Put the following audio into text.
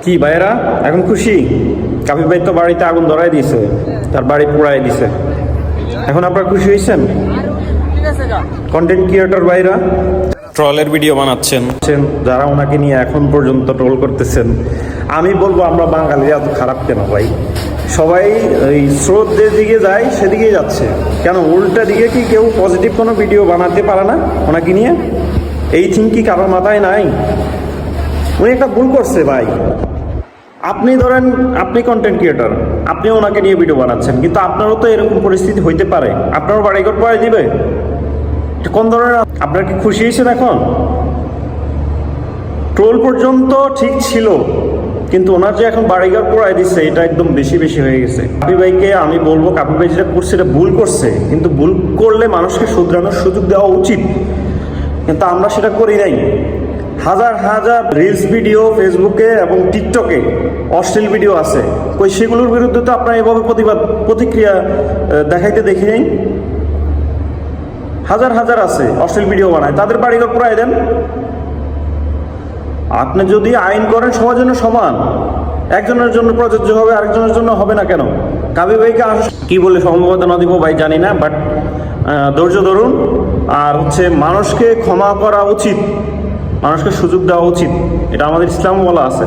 কি ভাইয়েরা এখন খুশি? কাফি ভাই তো বাড়িতে আগুন ধরাই দিয়েছে, তার বাড়ি পুড়াই দিছে। এখন আপনারা খুশি হয়েছেন? কন্টেন্ট ক্রিয়েটর ভাইরা ট্রলের ভিডিও বানাচ্ছেন, যারা ওনাকে নিয়ে এখন পর্যন্ত ট্রোল করতেছেন। আমি বলবো আমরা বাঙালিরা এত খারাপ কেন ভাই? সবাই এই স্রোতের দিকে যায়, সেদিকেই যাচ্ছে কেন? উল্টা দিকে কি কেউ পজিটিভ কোনো ভিডিও বানাতে পারে না ওনাকে নিয়ে? এই থিঙ্ক কি কারোর মাথায় নাই? উনি একটা ভুল করছে ভাই। আপনি ধরেন আপনি কন্টেন্ট ক্রিয়েটর, আপনি ওনাকে নিয়ে ভিডিও বানাচ্ছেন, কিন্তু আপনারও তো এরকম পরিস্থিতি হইতে পারে, আপনারও বাড়িঘর পড়াই দিবে। কোন ধরনের আপনার কি খুশি হয়েছেন? এখন ট্রোল পর্যন্ত ঠিক ছিল, কিন্তু ওনার যে এখন বাড়িঘর পড়াই দিচ্ছে, এটা একদম বেশি বেশি হয়ে গেছে। কাপি ভাইকে আমি বলবো, কাপি ভাই যেটা করছে এটা ভুল করছে, কিন্তু ভুল করলে মানুষকে শুধরানোর সুযোগ দেওয়া উচিত, কিন্তু আমরা সেটা করি নাই। হাজার হাজার রিলস ভিডিও ফেসবুকে এবং টিকটকে অশ্লীল ভিডিও আছে, কই সেগুলোর বিরুদ্ধে তো আপনারা এভাবে প্রতিক্রিয়া দেখাইতে দেখি নাই। হাজার হাজার আছে অশ্লীল ভিডিও বানায়, তাদের বাড়িঘর পুরাই দেন। আপনি যদি আইন করেন সবার জন্য সমান, একজনের জন্য প্রযোজ্য হবে, আরেকজনের জন্য হবে না কেন? কাবি ভাইকে কি বলে সম্ভাবনা দিব ভাই জানি না, বাট ধৈর্য ধরুন। আর মানুষকে ক্ষমা করা উচিত, মানুষকে সুযোগ দেওয়া উচিত, এটা আমাদের ইসলাম বলা আছে।